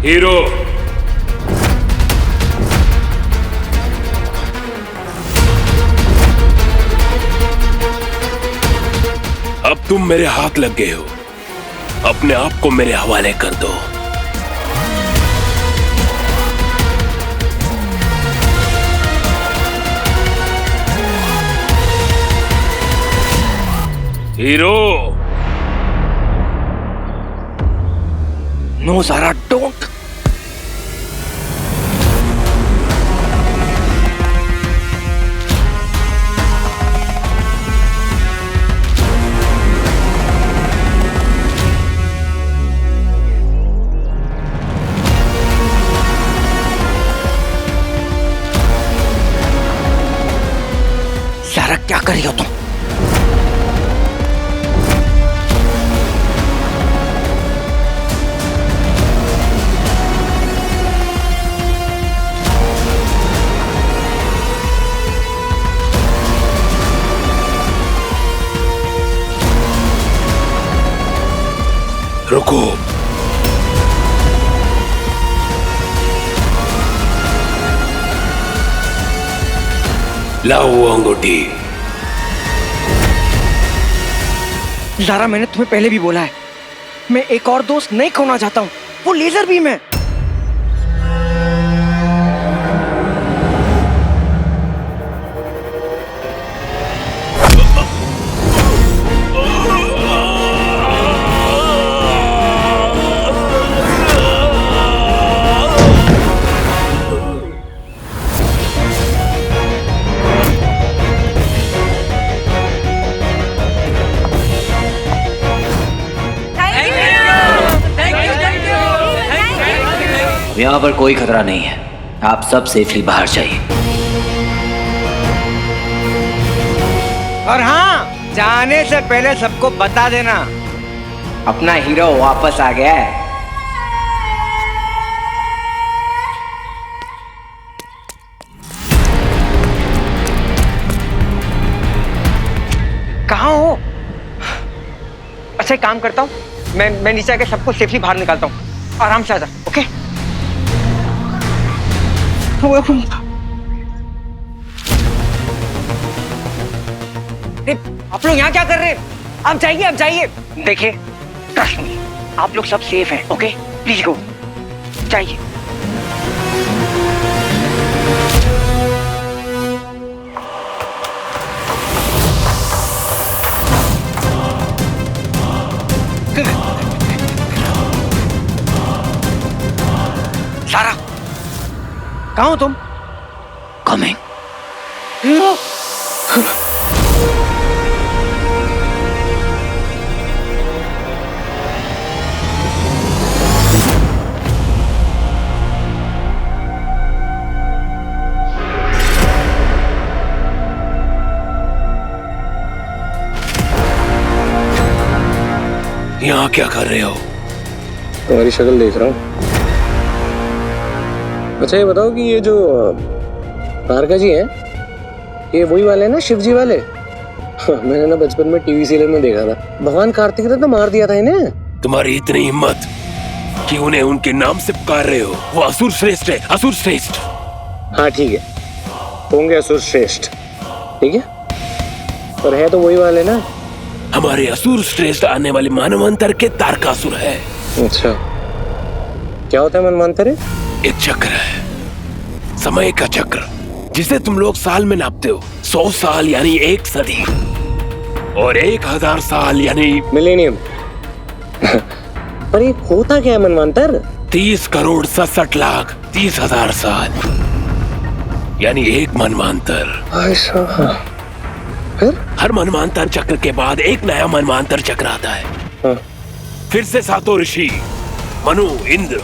Hero, अब तुम मेरे हाथ लग गए हो। अपने आप को मेरे हवाले कर दो। Hero. No Zara, don't. Zara, क्या कर रही हो तुम? रुको। लाओ वो अंगूठी। ज़ारा, मैंने तुम्हें पहले भी बोला है, मैं एक और दोस्त नहीं खोना चाहता हूँ। वो लेजर बीम है। यहाँ पर कोई खतरा नहीं है। आप सब सेफली बाहर जाइए। और हाँ, जाने से पहले सबको बता देना, अपना हीरो वापस आ गया है। कहाँ हो? अच्छा, एक काम करता हूँ, मैं नीचे आके सबको सेफली बाहर निकालता हूँ। आराम से आजा, ओके? आप लोग यहाँ क्या कर रहे हैं? आप जाइए, आप जाइए। देखिए, ट्रस्ट मी, आप लोग सब सेफ हैं, ओके? प्लीज गो, जाइए। सारा, कहाँ हो तुम? कमिंग। यहाँ क्या कर रहे हो? तुम्हारी शक्ल देख रहा हूँ। अच्छा, ये बताओ कि ये जो तारका जी हैं, ये वही वाले हैं ना, शिव जी वाले? मैंने ना बचपन में टीवी सीरियल में देखा था। भगवान कार्तिक ने तो मार दिया था इन्हें। तुम्हारी इतनी हिम्मत कि उन्हें उनके नाम से पुकार रहे हो। वो असुर श्रेष्ठ है, असुर श्रेष्ठ। हाँ ठीक है, होंगे असुर श्रेष्ठ, ठीक है, पर है तो वही वाले ना। हमारे असुर श्रेष्ठ आने वाले मानवांतर के तारकासुर है। अच्छा, क्या होता है मनवंतर? एक चक्र है, समय का चक्र, जिसे तुम लोग साल में नापते हो। 100 साल यानी 1 सदी, और 1000 साल यानी मिलेनियम। पर ये होता क्या है मनवंतर? 30 करोड़ 67 लाख 30,000 साल, यानी एक मनवांतर। ऐसा? फिर हर मनवांतर चक्र के बाद एक नया मनवांतर चक्र आता है। हाँ। फिर से सातों ऋषि, मनु, इंद्र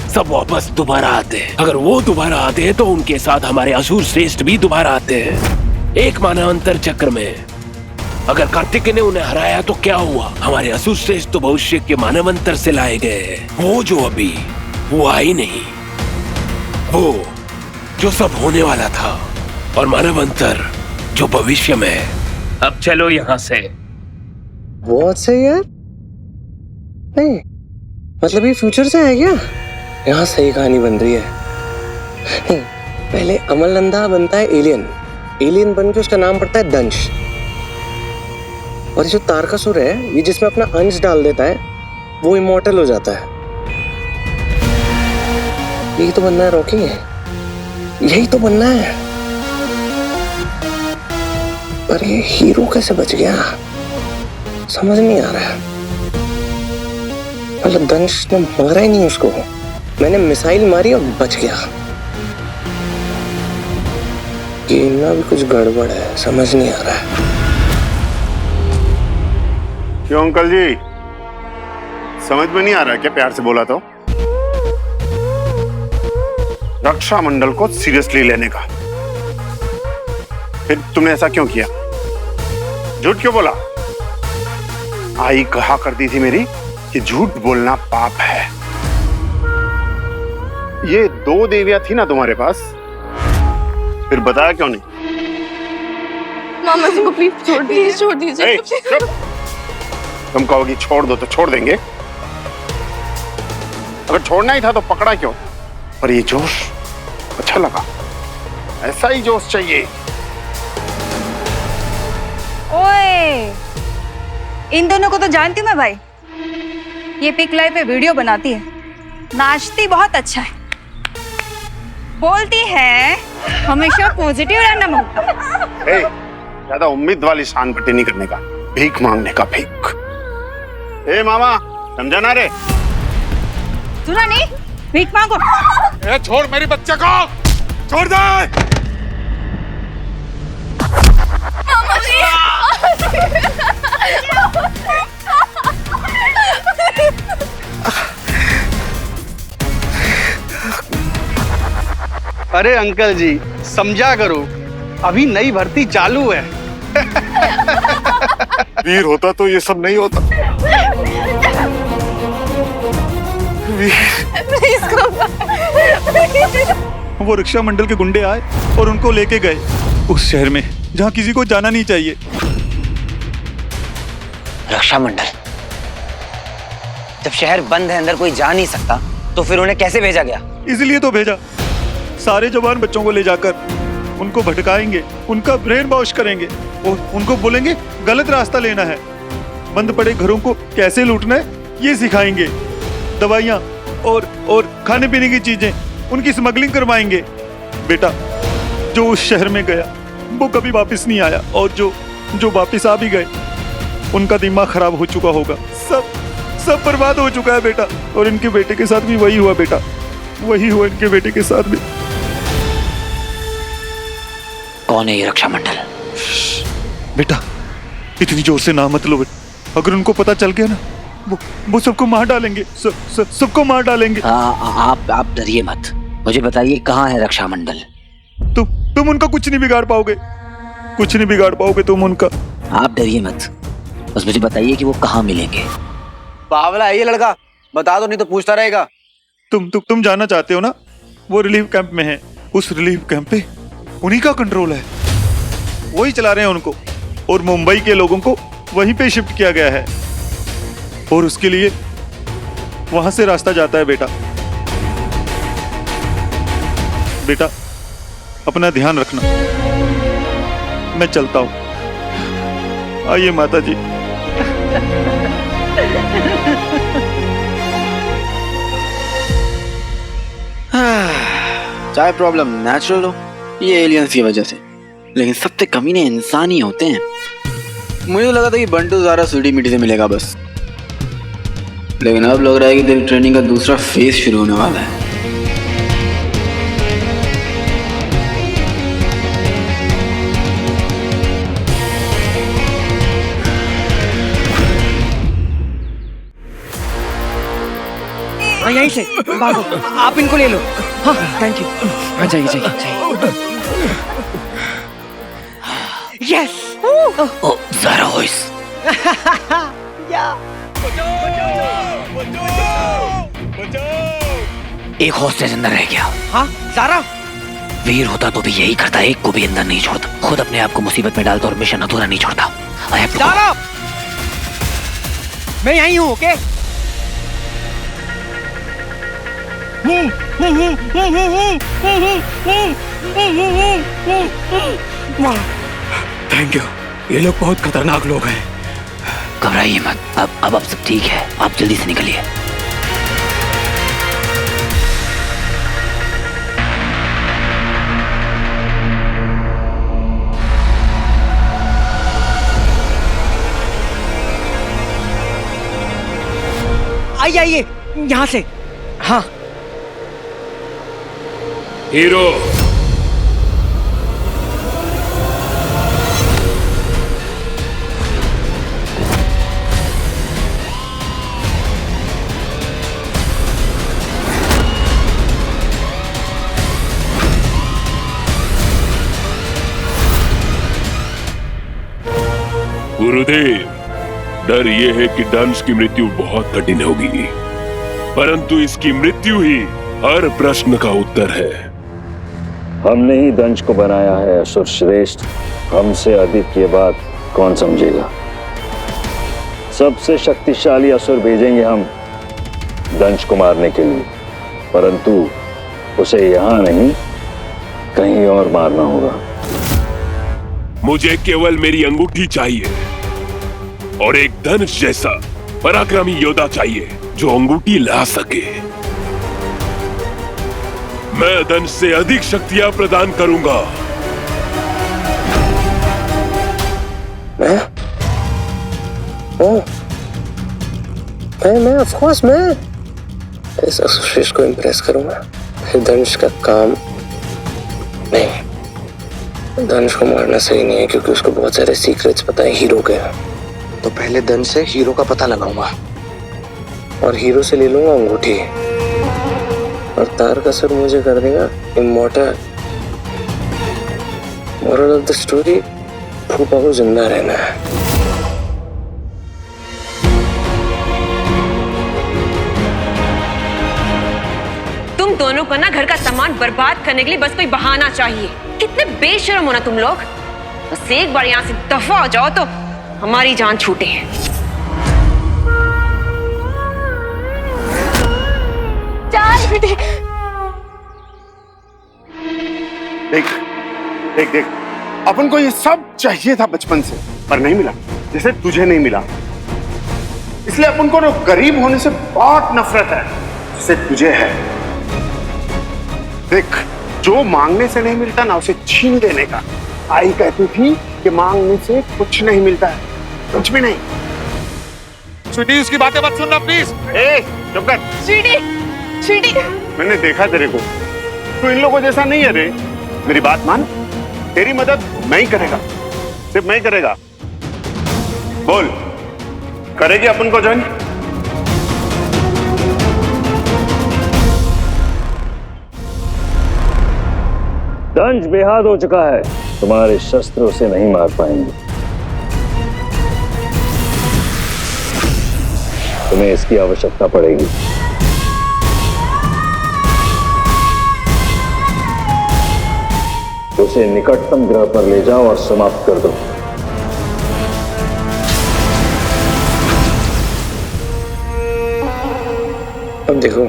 सब वापस दोबारा आते हैं। अगर वो दोबारा आते हैं तो उनके साथ हमारे असुर श्रेष्ठ भी दोबारा आते हैं। एक मनवांतर चक्र में अगर कार्तिकेय ने उन्हें हराया तो क्या हुआ? हमारे असुर श्रेष्ठ तो भविष्य के मानवांतर से लाए गए। वो जो अभी वो आई नहीं, वो जो सब होने वाला था, और मानवांतर जो भविष्य में है। अब चलो यहाँ से। बहुत सही यार। नहीं मतलब ये फ्यूचर से है क्या? यहाँ सही कहानी बन रही है। नहीं, पहले अमलनंदा बनता है एलियन, एलियन बन के उसका नाम पड़ता है दंश। और जो तारकासुर है, ये जिसमें अपना अंश डाल देता है, वो इमॉर्टल हो जाता है। यही तो बनना है रॉकी, यही तो बनना है। पर ये हीरो कैसे बच गया समझ नहीं आ रहा है। मतलब दंश ने मारा ही नहीं उसको, मैंने मिसाइल मारी और बच गया। ये इतना भी कुछ गड़बड़ है, समझ नहीं आ रहा है। क्यों अंकल जी, समझ में नहीं आ रहा क्या? प्यार से बोला तो रक्षा मंडल को सीरियसली लेने का, फिर तुमने ऐसा क्यों किया? झूठ क्यों बोला? आई कहा करती थी मेरी कि झूठ बोलना पाप है। ये 2 देवियां थी ना तुम्हारे पास, फिर बताया क्यों नहीं? मामा जी को प्लीज छोड़ दीजिए, छोड़ दीजिए। चुप। तुम कहोगी छोड़ दो तो छोड़ देंगे, अगर छोड़ना ही था तो पकड़ा क्यों? पर ये जोश अच्छा लगा, ऐसा ही जोश चाहिए। ओए, इन दोनों को तो जानती हूँ मैं भाई। ये पिक लाइव पे वीडियो बनाती है, नाचती बहुत अच्छा है, बोलती है हमेशा पॉजिटिव रहना मांगता। ज्यादा उम्मीद वाली शान पट्टी नहीं करने का, भीख मांगने का भीख। ए मामा, समझा ना रे? सुना नहीं? भीख मांगो। ए छोड़ मेरी बच्चे को, छोड़ दे। मामा जी। अरे अंकल जी समझा करो, अभी नई भर्ती चालू है। वीर होता तो ये सब नहीं होता। वो रक्षा मंडल के गुंडे आए और उनको लेके गए उस शहर में जहाँ किसी को जाना नहीं चाहिए। रक्षा मंडल? जब शहर बंद है, अंदर कोई जा नहीं सकता, तो फिर उन्हें कैसे भेजा गया? इसलिए तो भेजा, सारे जवान बच्चों को ले जाकर उनको भटकाएंगे, उनका ब्रेन वॉश करेंगे और उनको बोलेंगे गलत रास्ता लेना है। बंद पड़े घरों को कैसे लूटना है ये सिखाएंगे। दवाइयाँ और खाने पीने की चीजें उनकी स्मगलिंग करवाएंगे। बेटा, जो उस शहर में गया वो कभी वापस नहीं आया, और जो वापस आ भी गए उनका दिमाग खराब हो चुका होगा। सब बर्बाद हो चुका है बेटा। और इनके बेटे के साथ भी वही हुआ बेटा, वही हुआ इनके बेटे के साथ भी। कौन है ये रक्षा मंडल? बेटा इतनी जोर से ना मत लो, अगर उनको पता चल गया ना वो सबको मार डालेंगे, सबको मार डालेंगे। आप डरिए मत, मुझे बताइए कहाँ है रक्षा मंडल? तुम उनका कुछ नहीं बिगाड़ पाओगे, कुछ नहीं बिगाड़ पाओगे तुम उनका। आप डरिए मत, बस मुझे बताइए कि वो कहाँ मिलेंगे। बावला है ये लड़का, बता दो नहीं तो पूछता रहेगा। तुम जानना चाहते हो ना? वो रिलीफ कैंप में है। उस रिलीफ कैंप पे उन्हीं का कंट्रोल है, वही चला रहे हैं उनको, और मुंबई के लोगों को वहीं पे शिफ्ट किया गया है। और उसके लिए वहां से रास्ता जाता है बेटा। बेटा अपना ध्यान रखना, मैं चलता हूं। आइए माता जी। चाहे प्रॉब्लम नेचुरल हो ये एलियंस की वजह से, लेकिन सबसे कमीने इंसान ही होते हैं। मुझे तो लगा था कि बंटू ज़ारा सीढ़ी मिट्टी से मिलेगा बस, लेकिन अब लग रहा है कि तेरी ट्रेनिंग का दूसरा फेज शुरू होने वाला है। यहीं से भागो, आप इनको ले लो। हाँ थैंक यू। हाँ जाइए। यस। ओ ज़ारा वॉइस। एक हॉस्टेज अंदर रह गया। हाँ ज़ारा? वीर होता तो भी यही करता, एक को भी अंदर नहीं छोड़ता, खुद अपने आप को मुसीबत में डालता और मिशन अधूरा नहीं छोड़ता। ज़ारा, मैं यहीं हूँ। Okay thank you. ये लोग बहुत खतरनाक लोग हैं। घबराइए मत, अब सब ठीक है। आप जल्दी से निकलिए। आइए आइए यहाँ से। हाँ हीरो, गुरुदेव, डर ये है कि दंश की मृत्यु बहुत कठिन होगी, परंतु इसकी मृत्यु ही हर प्रश्न का उत्तर है। हमने ही दंश को बनाया है असुर श्रेष्ठ। हमसे अधिक ये बात कौन समझेगा। सबसे शक्तिशाली असुर भेजेंगे हम दंश को मारने के लिए, परंतु उसे यहां नहीं कहीं और मारना होगा। मुझे केवल मेरी अंगूठी चाहिए और एक धनुष जैसा पराक्रमी योद्धा चाहिए जो अंगूठी ला सके। मैं धनुष से अधिक शक्तियां प्रदान करूंगा। मैं ऑफ कोर्स मैं इस असुरश्रेष्ठ को इम्प्रेस करूंगा। फिर धनुष का काम नहीं, धनुष को मारना सही नहीं है क्योंकि उसको बहुत सारे सीक्रेट्स पता है हीरो के। तो पहले धनुष से हीरो का पता लगाऊंगा और हीरो से ले लूंगा अंगूठी, और तारकासुर मुझे कर देगा immortal. Moral of the story, फूफा को जिंदा रहना है। तुम दोनों को ना घर का सामान बर्बाद करने के लिए बस कोई बहाना चाहिए। कितने बेशर्म हो ना तुम लोग। बस एक बार यहाँ से दफा हो जाओ तो हमारी जान छूटे। देख देख देख, अपन को ये सब चाहिए था बचपन से, पर नहीं मिला, जैसे तुझे नहीं मिला। इसलिए अपन को ना गरीब होने से बहुत नफरत है जैसे तुझे है। देख, जो मांगने से नहीं मिलता ना उसे छीन लेने का। आई कहती थी कि मांगने से कुछ नहीं मिलता है, कुछ भी नहीं। स्वीटी, उसकी बातें मत सुनना प्लीज। चुप कर। स्वीटी, मैंने देखा तेरे को, तू इन लोगों जैसा नहीं है रे। मेरी बात मान, तेरी मदद मैं ही करेगा, सिर्फ मैं ही करेगा। बोल, करेगी अपन को ज्वाइन? दंश बेहाद हो चुका है, तुम्हारे शस्त्र उसे नहीं मार पाएंगे। तुम्हें इसकी आवश्यकता पड़ेगी। उसे निकटतम ग्रह पर ले जाओ और समाप्त कर दो। अब देखो,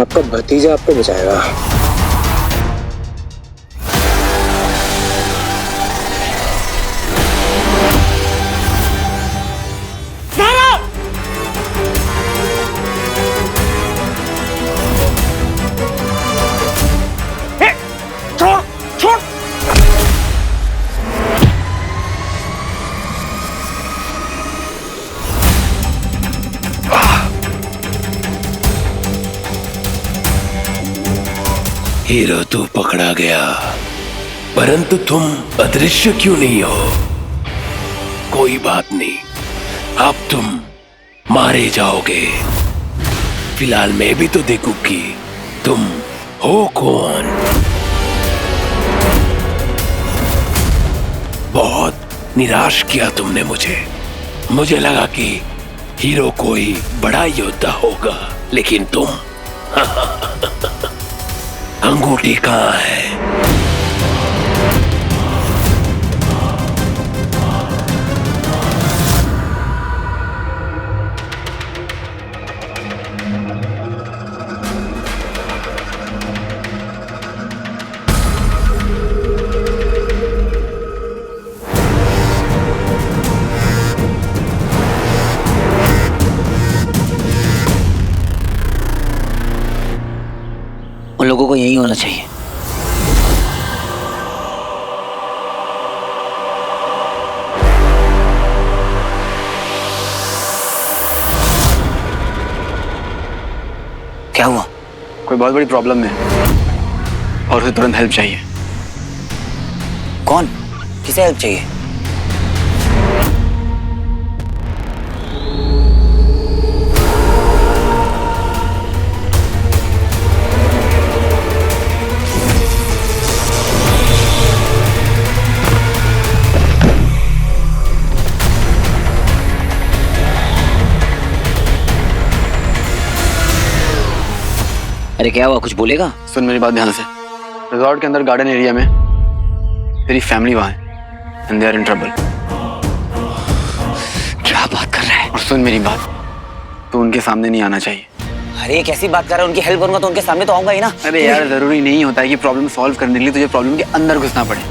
आपका भतीजा आपको बचाएगा। हीरो, तू पकड़ा गया, परंतु तुम अदृश्य क्यों नहीं हो? कोई बात नहीं, अब तुम मारे जाओगे। फिलहाल मैं भी तो देखूं कि तुम हो कौन। बहुत निराश किया तुमने मुझे लगा कि हीरो कोई बड़ा योद्धा होगा, लेकिन तुम अंगूठी कहाँ है? होना चाहिए। क्या हुआ? कोई बहुत बड़ी प्रॉब्लम है और उसे तुरंत हेल्प चाहिए। कौन? किसे हेल्प चाहिए? अरे क्या हुआ, कुछ बोलेगा? सुन मेरी बात ध्यान से। रिजॉर्ट के अंदर गार्डन एरिया में तेरी फैमिली वहां है and they are in trouble. क्या बात कर रहा है? और सुन मेरी बात, तू उनके सामने नहीं आना चाहिए। अरे कैसी बात कर रहा है? उनकी हेल्प करूंगा तो उनके सामने तो आऊंगा ही ना। अरे यार जरूरी नहीं होता है कि प्रॉब्लम सॉल्व करने के लिए तुझे प्रॉब्लम के अंदर घुसना पड़े।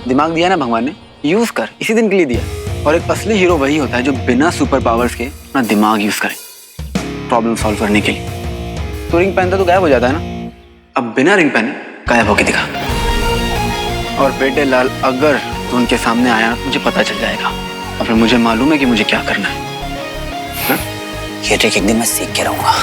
दिमाग दिया ना भगवान ने, यूज कर, इसी दिन के लिए दिया। और एक असली हीरो वही होता है जो बिना सुपर पावर्स के अपना दिमाग यूज करे प्रॉब्लम सॉल्व करने के लिए। तो रिंग पहनता तो गायब हो जाता है ना, अब बिना रिंग पहने गायब होके दिखा। और बेटे लाल, अगर तू उनके सामने आया तो मुझे पता चल जाएगा और फिर मुझे मालूम है कि मुझे क्या करना है। ये ट्रिक एक दिन मैं सीख के रहूंगा।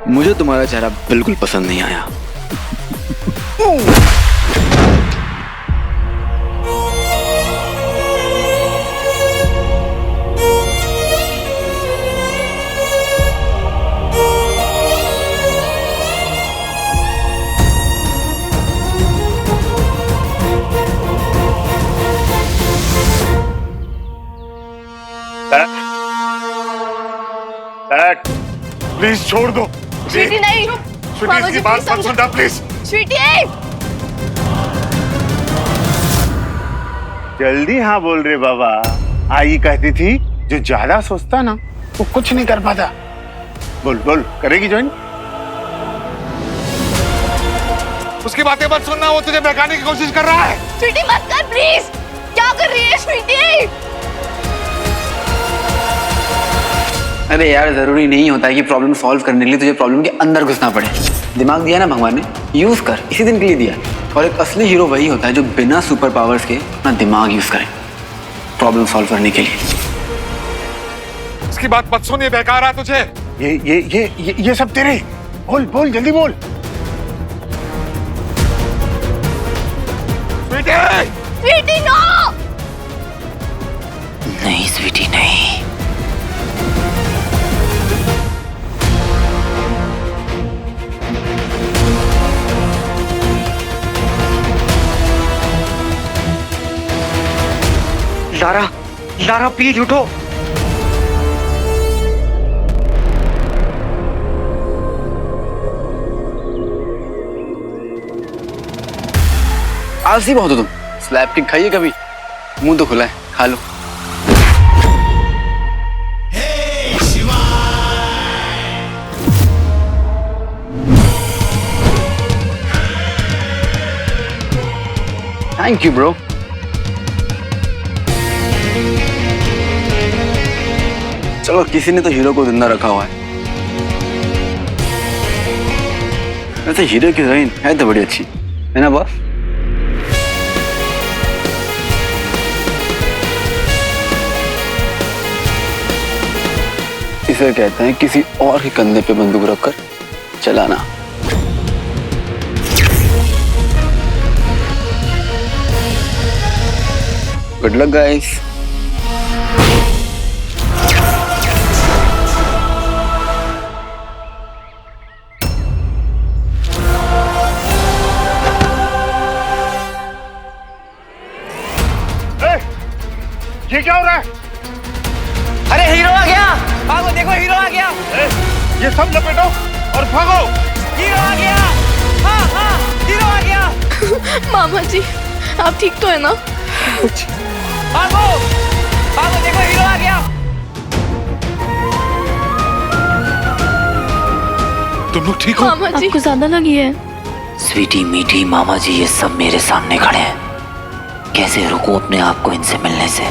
मुझे तुम्हारा चेहरा बिल्कुल पसंद नहीं आया। प्लीज छोड़ दो। स्वीटी नहीं, स्वीटी इसकी बात मत सुनना प्लीज। स्वीटी जल्दी हाँ बोल रहे बाबा। आई कहती थी जो ज्यादा सोचता ना वो कुछ नहीं कर पाता। बोल बोल, करेगी ज्वाइन? उसकी बातें मत सुनना, वो तुझे बहकाने की कोशिश कर रहा है। स्वीटी मत कर प्लीज। क्या कर रही है स्वीटी? अरे यार जरूरी नहीं होता है कि प्रॉब्लम सॉल्व करने के लिए तुझे प्रॉब्लम के अंदर घुसना पड़े। दिमाग दिया ना भगवान ने, यूज कर, इसी दिन के लिए दिया। और एक असली हीरो वही होता है जो बिना सुपर पावर्स के अपना दिमाग यूज करे प्रॉब्लम सॉल्व करने के लिए। उसकी बात मत सुन, ये बहका रहा है तुझे। ये सब तेरे। बोल बोल, जल्दी बोल। स्वीटी! स्वीटी नो! नहीं स्वीटी नहीं। लारा, लारा प्लीज उठो। आलसी बहुत हो तुम। स्लैब किक खाइए कभी? मुंह तो खुला है, खा लो। Thank you bro. चलो, किसी ने तो हीरो को जिंदा रखा हुआ है। वैसे हीरो की हीरोइन है तो बड़ी अच्छी है ना बॉस? इसे कहते हैं किसी और के कंधे पे बंदूक रखकर चलाना। Good luck guys. ये क्या हो रहा है? अरे हीरो आ गया, भागो, देखो हीरो आ गया। ये सब लपेटो और भागो। हीरो आ गया। हाँ हाँ, हीरो आ गया। जी आप ठीक तो है ना? भागो भागो, देखो हीरो आ गया। तुम लोग ठीक हो? मामा जी आपको ज्यादा लगी है? स्वीटी मीठी मामा जी ये सब मेरे सामने खड़े हैं, कैसे रुको अपने आप को इनसे मिलने से?